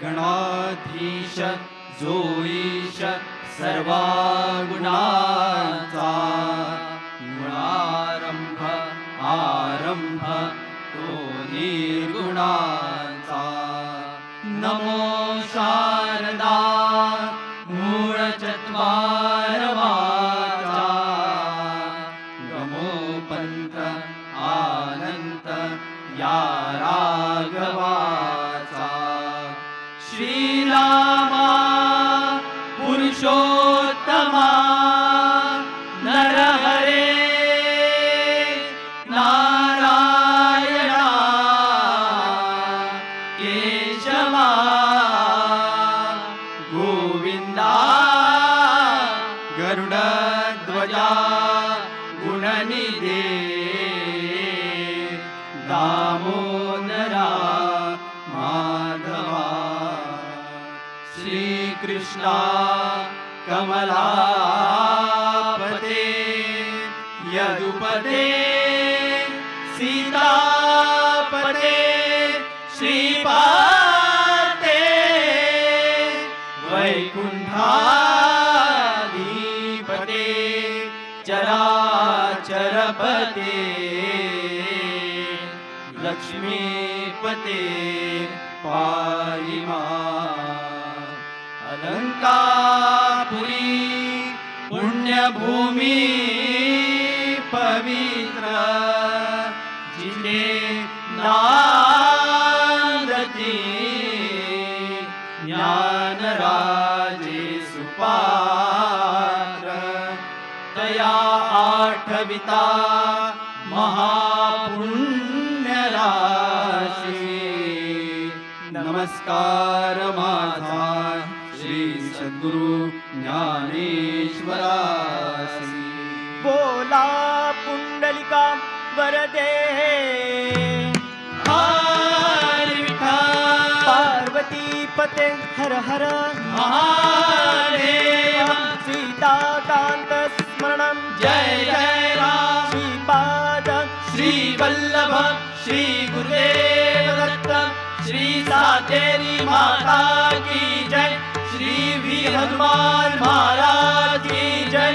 गणाधीश जो ईश सर्वा गुणांचा गुणारंभ आरंभ तो निर्गुणांचा नमो शारदा मूळ चत्वार वाचा गमो पंथ आनंत या राघवाचा श्रीरामा पुरुषोत्तमा नरहरे नारायणा केशवा गोविंदा गरुडध्वजा गुणनिधे दामोदरा माधवा श्रीकृष्णा कमलापते यदुपते सीतापते श्रीपाते वैकुंठाधिपते चराचरपते लक्ष्मीपते पाहि मां अलंकापुरी पुण्यभूमि पवित्र जिने नांदती ज्ञानराजे सुपात्र तया आठविता महापुण्यराशी नमस्कार माझा श्री सद्गुरु ज्ञानेश्वरासी बोला पुंडलिका वरदे हरि विठ्ठल पार्वती पते हर हर महादेव सीताकांत स्मरणं जय जय राम श्रीपाद श्री वल्लभ श्री गुरुदेव दत्त श्री सातेरी माता की जय श्री वीर हनुमान महाराज की जय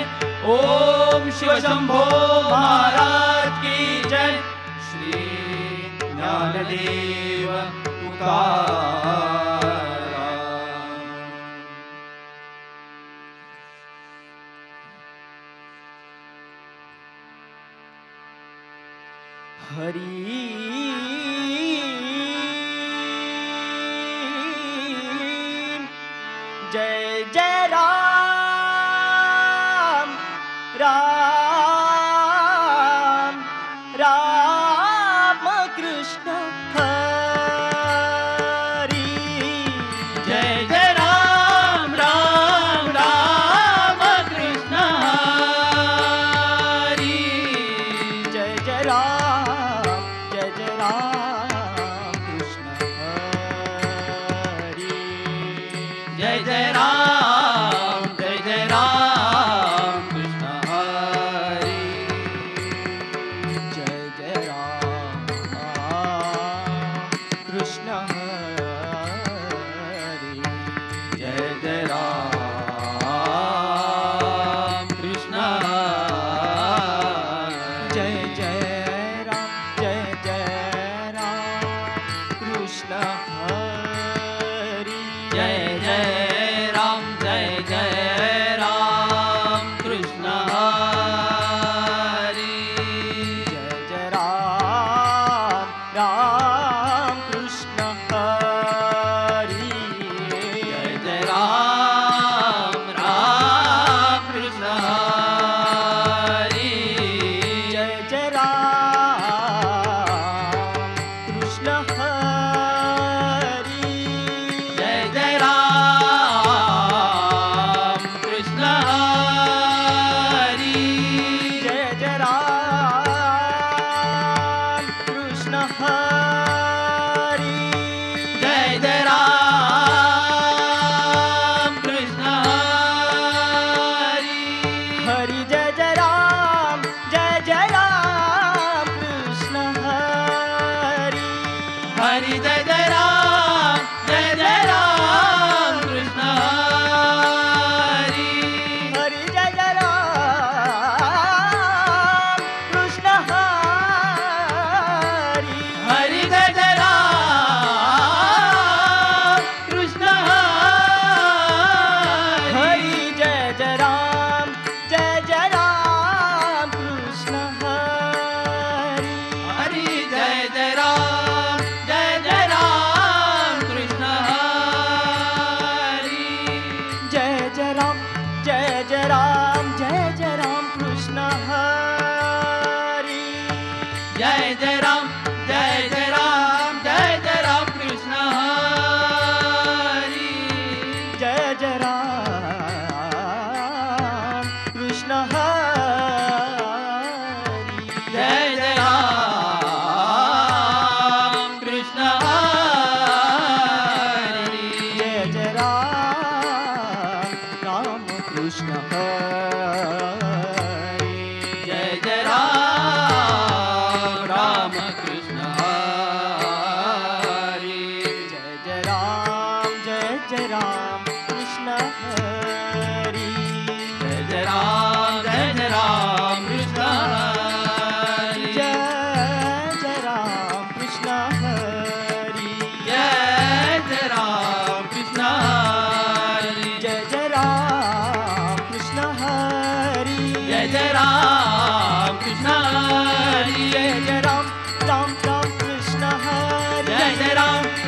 ओम शिव शंभो महाराज की जय श्री ज्ञानदेव तुकाराम हरी जय जय राम राम राम कृष्ण हरी जय जय राम राम राम कृष्ण हरी जय जय राम कृष्ण हरी जय जय राम कृष्ण हरि जय जय राम कृष्ण हरी जय जय राम कृष्ण जय जय राम कृष्ण हरी जय जय राम कृष्ण हरि जय जय राम कृष्ण हरी जय जय राम कृष्ण हरि जय जय राम कृष्ण हरी जय जय राम कृष्ण हरि जय जय राम कृष्ण हरी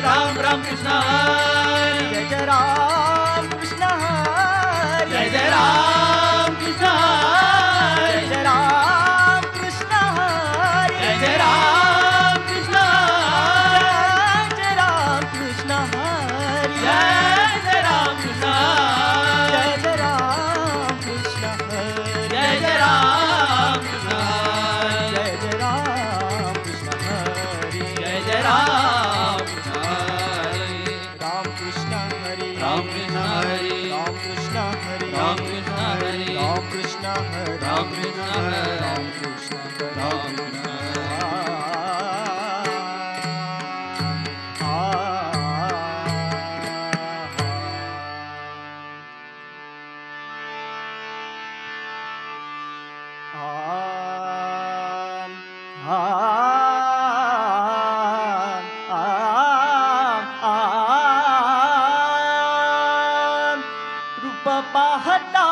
राम राम कृष्ण हरी जय जय राम कृष्ण हरी जय जय राम कृष्ण हरी जय जय राम कृष्ण हरी जय जय राम कृष्ण हरी जय जय राम कृष्ण हरी जय जय राम कृष्ण हरी जय जय राम कृष्ण हरी जय जय राम कृष्ण हरी जय जय राम कृष्ण हरी जय जय राम कृष्ण हरी राम कृष्ण हरी राम कृष्ण हरी राम कृष्ण हरी राम कृष्ण हरी राम कृष्ण हरी राम कृष्ण हरी राम कृष्ण हरी राम कृष्ण रूप पाहता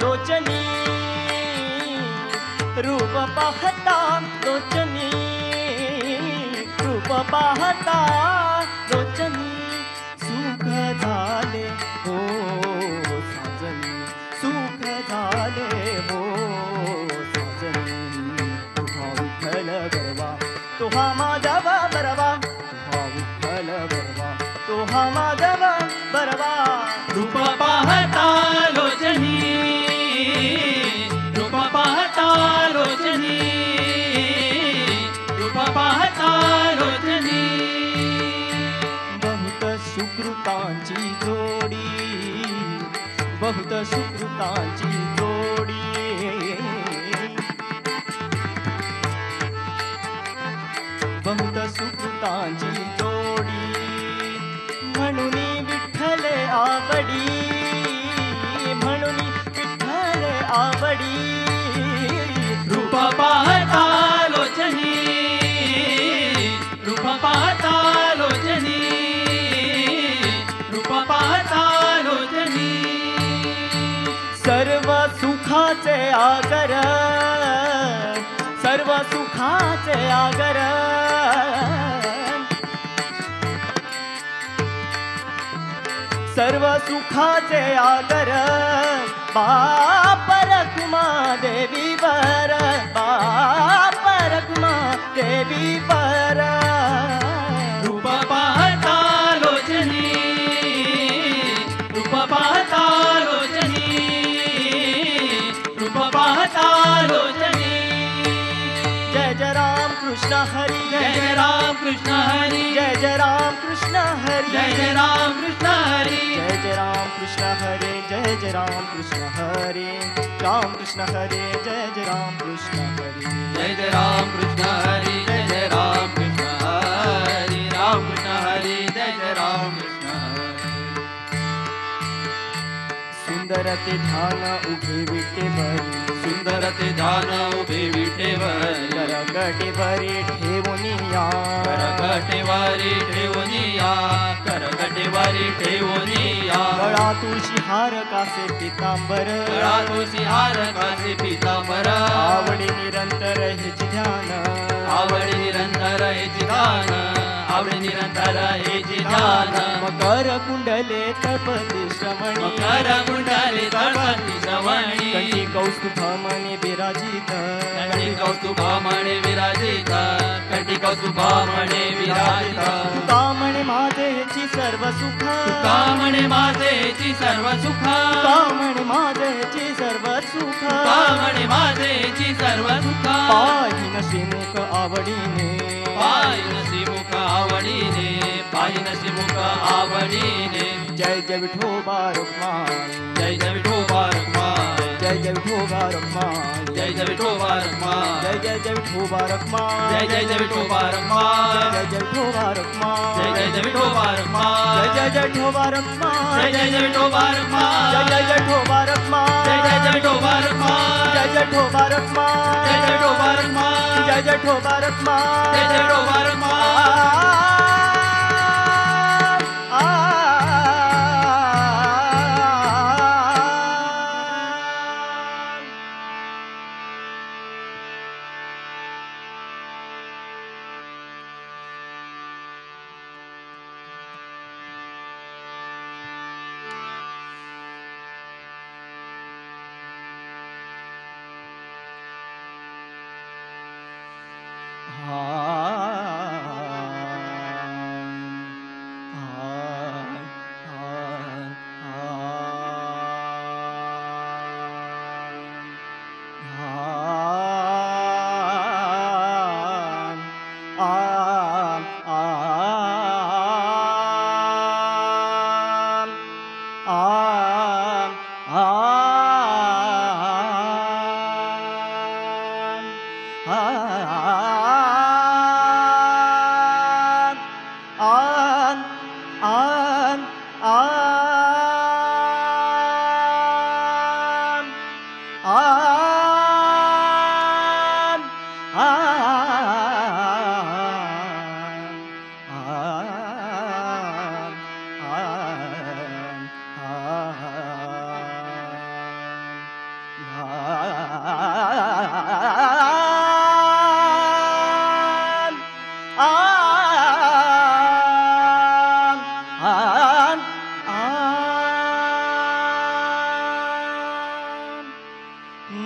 लोचनी रूप पाहता लोचनी रूप पाहता लोचनी सुख झाले हो साजनी सुख झाले हो साजनी तुहा विठ्ठल बरवा तुहा माधव बरवा तुहा विठ्ठल बरवा तुहा माधव बरवा रूप पाहता लोचनी रूप पाहता लोचनी रूप पाहता लोचनी बहुत सुकृतांची जोडी बहुत सुकृतांची जोडी बहुत सुकृतांची जोडी म्हणून विठ्ठल आवडी म्हणून विठ्ठल आवडी रूप पाहता लोचनी रूप पाहता लोचनी रूप पाहता लोचनी सर्व सुखाचे आगर सर्व सुखाचे आगर सर्व सुखाचे आगर बाप रखुमा देवी वर बाप रखुमा देवी वर रूप पाहता लोचनी रूप पाहता लोचनी रूप पाहता लोचनी जय जय राम कृष्ण हरी जय जय राम कृष्ण हरी जय जय राम कृष्ण हरी जय जय राम कृष्ण हरी जय जय राम कृष्ण हरे जय जय राम कृष्ण हरे राम कृष्ण हरे जय जय राम कृष्ण हरे जय जय राम कृष्ण हरी जय जय राम कृष्ण हरी राम कृष्ण हरी जय जय राम कृष्ण हरी सुंदर ते ध्यान उभे विटे बरी सुंदर ते ध्यान उभे विठेवर करगटेवरी ठेवून या करगटेवारी ठेवून या करगटेवारी ठेवून या गळा तुळशी हार कासे पितांबर गळा तुळशी हार कासे पितांबर आवडी निरंतर हेच ध्यान आवडी निरंतर हेची ध्यान आवडी निरंतर हेची ध्यान मकर कुंडले तपती श्रमणी मकर कुंडले तळपती श्रवणी कंठी कौस्तुभ मणी विराजित कंठी कौस्तुभा म्हणे विराजित कंठी कौस्तुभा म्हणे विराजित तुका म्हणे माझेची सर्व सुख तुका म्हणे माझेची सर्व सुख तुका म्हणे माझेची सर्व सुख तुका म्हणे माझेची सर्व सुख पाहिन श्रीमुख आवडीने पाहिन श्रीमुख आवडीने पाहिन श्रीमुख आवडीने जय जय विठोबा रुक्माई जय जय विठोबा रखमाई जय जय विठोबा रुक्माई जय जय विठोबा रखमाई जय जय जय विठोबा रुक्माई जय जय जय विठोबा रखमाई जय जय विठोबा रुक्माई जय जय जय विठोबा रखमाई जय जय जय विठोबा रुक्माई जय जय जय विठोबा रखमाई जय जय जय विठोबा रुक्माई जय जय जय विठोबा रखमाई जय जय विठोबा रुक्माई जय जय विठोबा रखमाई जय जय विठोबा रुक्माई जय जय विठोबा रखमाई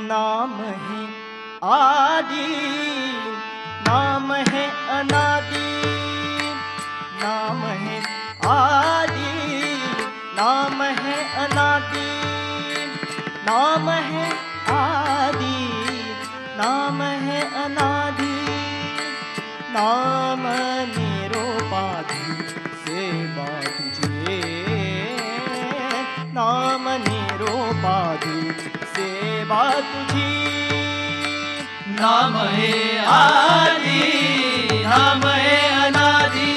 नाम है आदि, नाम है अनादि, नाम है आदि, नाम है अनादि, नाम है आदि, नाम है अनादि, नाम निरूपाधि सेवा तुझे, नाम निरूपाधि सेवा तुझी। नाम है आदि, नाम है अनादि,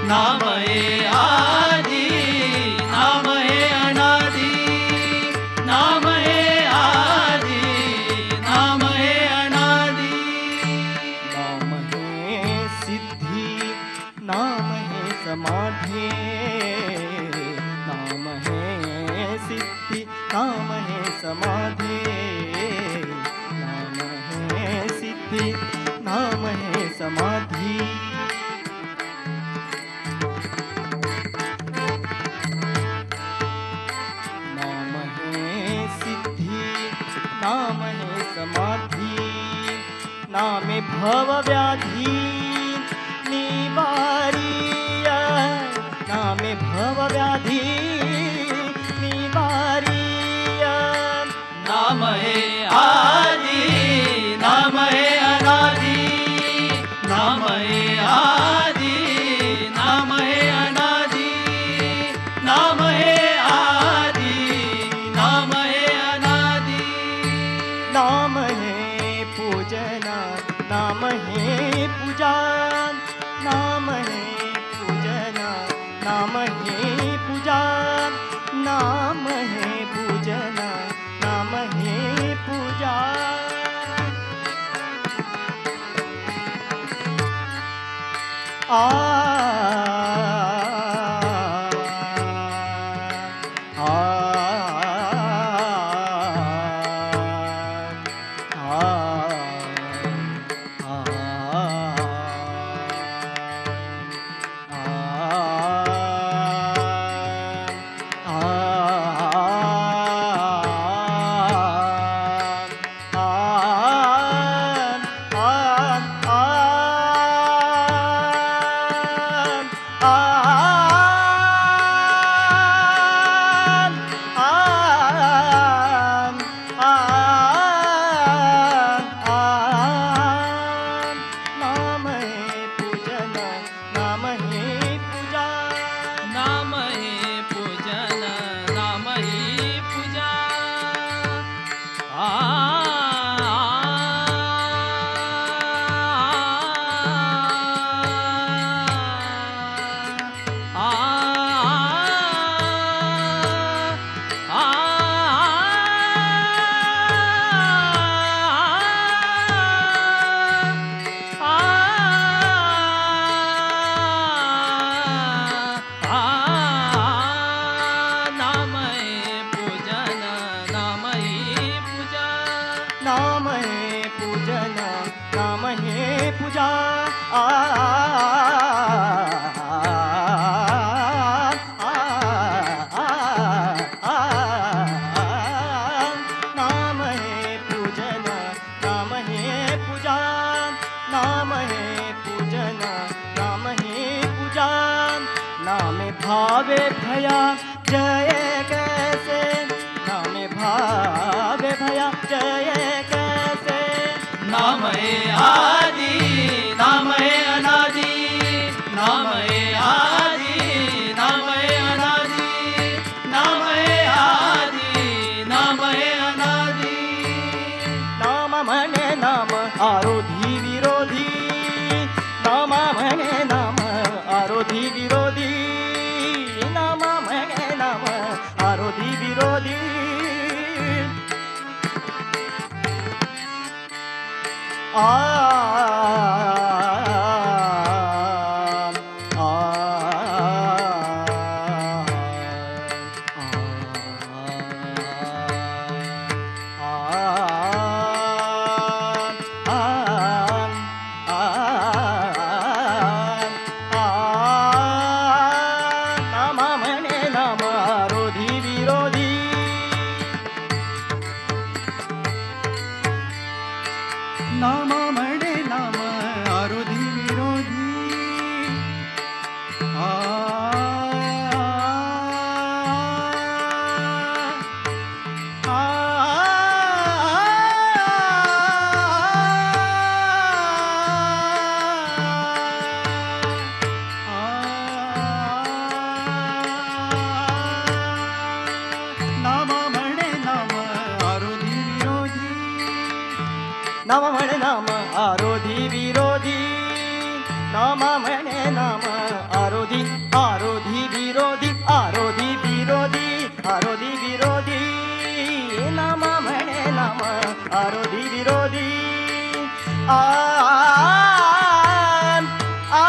नाम है आदि, नाम है अनादि, नाम है आदि, नाम है अनादि। नाम है सिद्धि, नाम है समाधि, नाम है सिद्धि, नाम है समाधि, नाम है सिद्धि, नाम है समाधि। नाम है सिद्धि, नाम है समाधि, नाम भव व्याधि निवारिय, नाम भव व्याधि निवारिय। नाम है आदि, नाम है अनादि, नाम है आदि, नाम है अनादि, नाम है आदि, नाम है अनादि। नाम है पूजना, नाम है पूजा, नाम है पूजना, नाम है पूजा, नाम है पूजना, नाम है पूजा। नाम है पूजना, नाम है पूजा। नाम है पूजना, नाम है पूजा, नाम है पूजना, नाम है पूजा। नाम भावे भया जय कैसे, नाम भावे भया जय कैसे। नाम है आदि, नाम है अनादि, नाम है आदि, नाम है अनादि, नाम है आदि, नाम है अनादि। नाम मने नाम आरोधी विरोधी, नाम मने नाम आरोधी विरोधी नाम म्हणे नाम आरोधी विरोधी नाम म्हणे नाम आरोधी विरोधी नाम म्हणे नाम आरोधी विरोधी नाम म्हणे नाम आरोधी विरोधी नाम म्हणे नाम आरोधी विरोधी नाम म्हणे नाम आरोधी आरोधी विरोधी आरोधी विरोधी आरोधी विरोधी नाम म्हणे नाम आरोधी विरोधी आ आ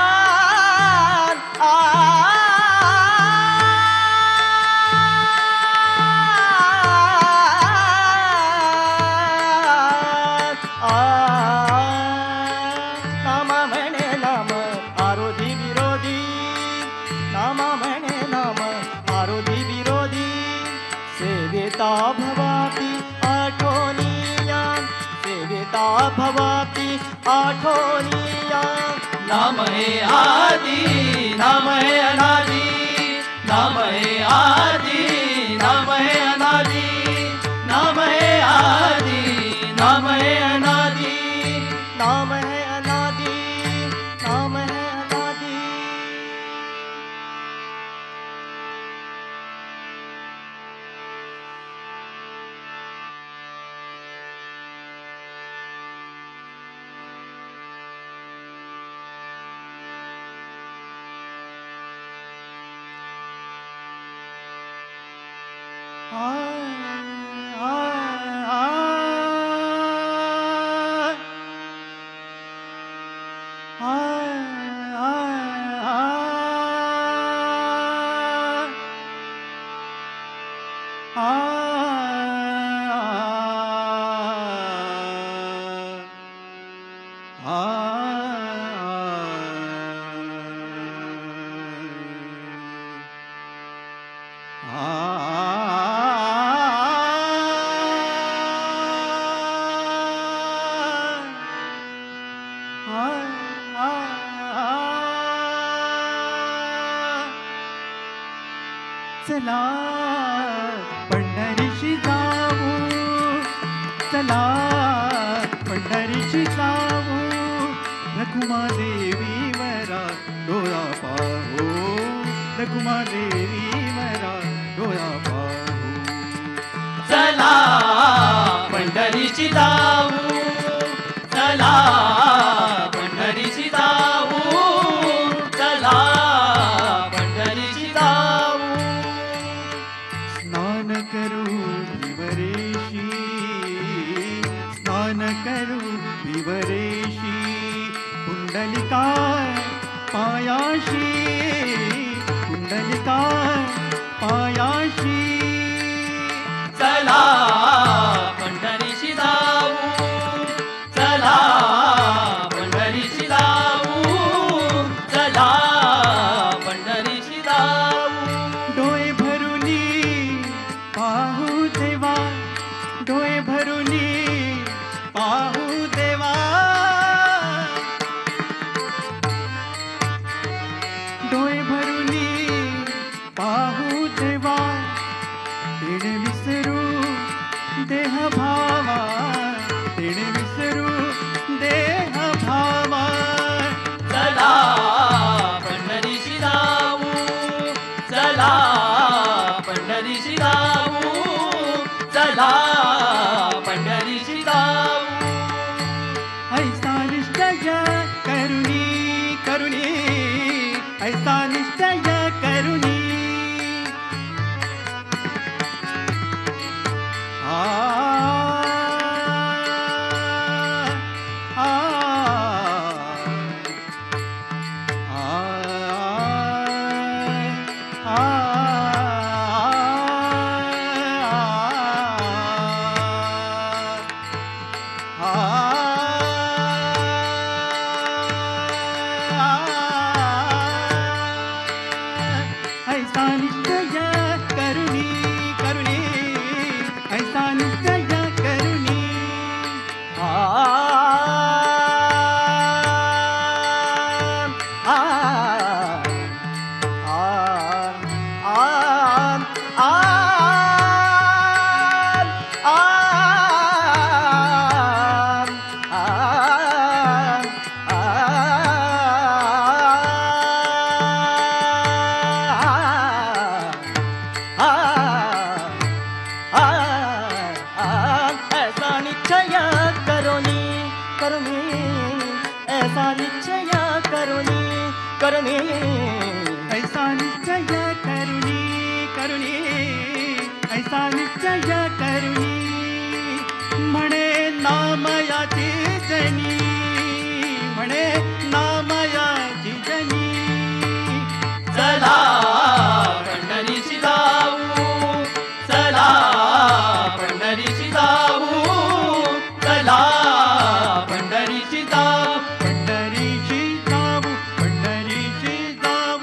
नाम म्हणे नाम आरोधी विरोधी नाम म्हणे नाम आरोधी विरोधी सेविता भवाती आठवणीया सेविता भवाती आठवणीया नाम हे आदि नाम हे अनादि नाम हे आदि नाम हे अनादि नाम हे आदि नाम हे अनादि नाम है अनादि नाम है अनादि चला पंढरीशी जाऊ चला पंढरीशी जाऊ रखुमादेवी वरा डोळा पाहू रखुमादेवी वरा डोळा पाहू चला पंढरीची जाऊ चला पंढरीची जाऊ चला पंढरीची जाऊ स्नान करू विवरेशी स्नान करू विवरेशी कुंडलिका पायाशी कुंडलिका पायाशी चला पंढरीची जाऊ चला पंढरीची जाऊ चला पंढरीची जाऊ डोळे भरुनी पाहू देवा डोळे भरुनी पाहू देवा डोळे भरुनी पाहू देवा तिने विसरू देह भावा तिने विसरू देह भावा चला पंढरीची जाऊ चला पंढरीची जाऊ चला पंढरीची जाऊ ऐसा निश्चय करुणी करुणी ऐसा निश्चय निश्चय करुणी ऐसा निश्चय करुणी करुणी ऐसा निश्चय करुणी ऐसा निश्चय करुणी करुणी ऐसा निश्चय करुणी करुणी ऐसा निश्चय करुणी करुणी ऐसा निश्चय करुणी म्हणे नामयाची जनी म्हणे नामयाची जनी चला पंढरीची जाऊ चला पंढरीची जाऊ चला पंढरीची जाऊ पंढरीची जाऊ पंढरीची जाऊ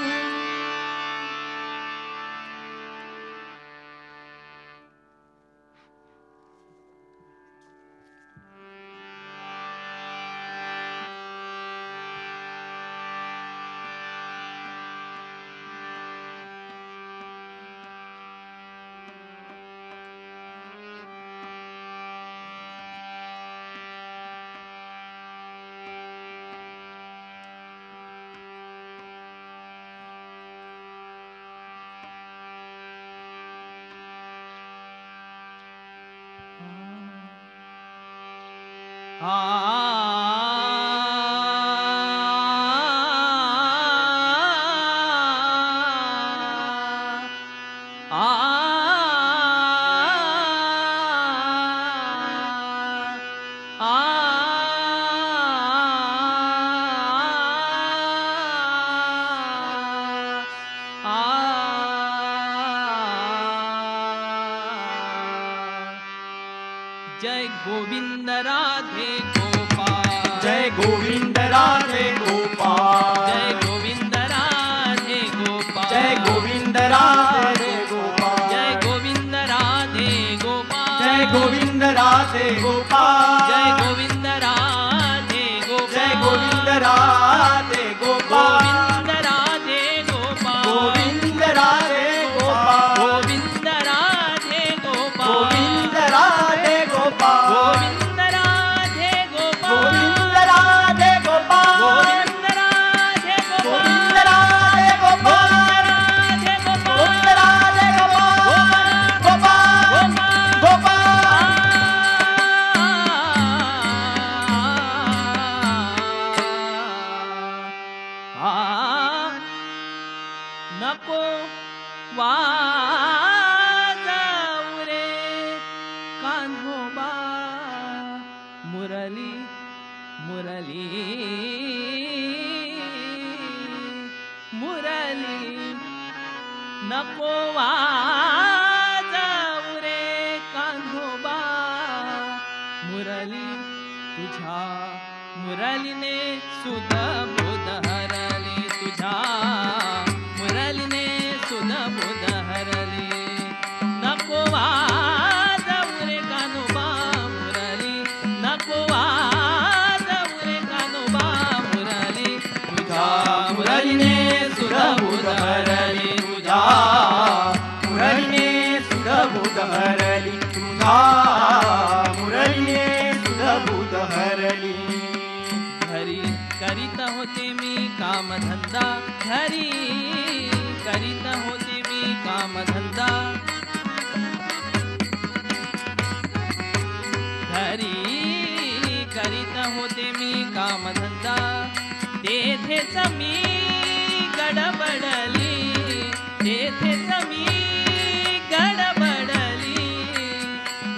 जय गोविंद राधे गोपाल जय गोविंद राधे गोपाल जय गोविंद राधे गोपाल जय गोविंद राधे गोपाल जय गोविंद राधे गोपाल जय गोविंद राधे गोपाल जय गोविंद राधे गोपाल जय गोविंद राधे गोपाल गोविंद राधे गोपाल गोविंद राधे गोपाल गोविंद राधे गोपाल गोविंद राधे गोपाल गोविंद राधे गोपाल गोविंद राधे गोपाल गोविंद राधे गोपाल गोविंद राधे गोपाल गोविंद राधे गोपाल गोपाल नको वाजवू रे कान्होबा मुरली मुरली मुरली नको वाजवू रे कान्होबा मुरली तुझ्या मुरलीने सुध बोध हरली तुझ्या मुरलीने सुध बोध हरली नको वाजवू रे कान्होबा मुरली नको वाजवू रे कान्होबा मुरली तुझ्या मुरलीने सुध बोध हरली तुझ्या मुरलीने सुध बोध हरली तुझ्या मुरलीने सुध बोध हरली घरी करीत होते मी कामधंदा घरी करीत होते मी कामधंदा घरी करीत होते मी कामधंदा तेथेच मी गडबडली तेथेच मी गडबडली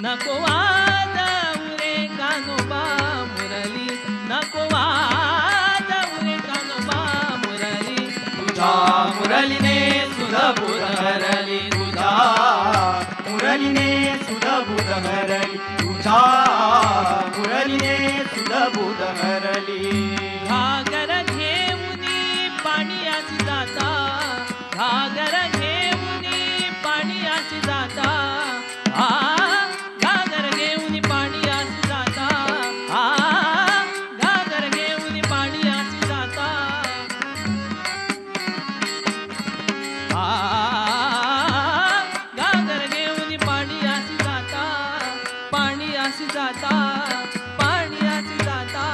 नको वाजवू रे कानोबा मुरली नको वाजवू रे कानोबा मुरली तुझ्या मुरलीने सुधबुध हरली तुझ्या मुरलीने सुधबुध हरली तुझ्या मुरलीने सुधबुध हरली घागर घेऊनी पाणीयाची जाता घागर घेऊनी पाणीयाची जाता घागर घेऊनी पाणीयाची जाता घागर घेऊनी पाणीयाची जाता घागर घेऊनी पाणीयाची जाता पाणीयाची जाता पाणीयाची जाता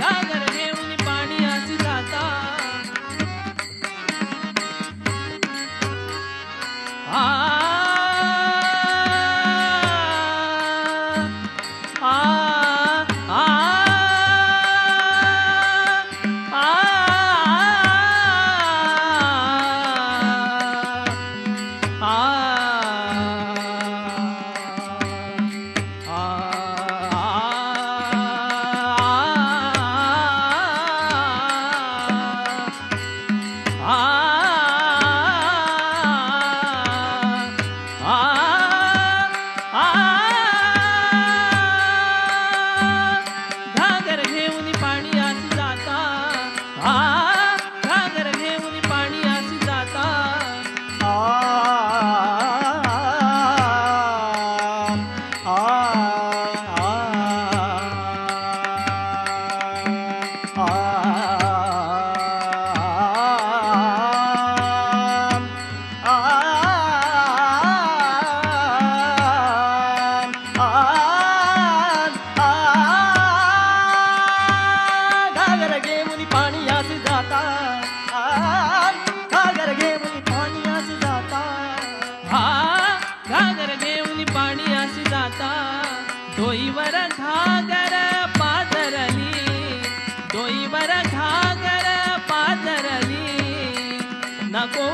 घागर घेऊनी पाणीयाची जाता घागर घेऊनी पाणीयाची जाता घागर घेऊनी पाणीयाची जाता घागर घेऊन पाणीयाची जाता घागर घेऊन पाणीयाची जाता घागर घेऊनी पाणीयाची जाता डोईवर घागर पाजरली डोईवर घागर पाजरली नको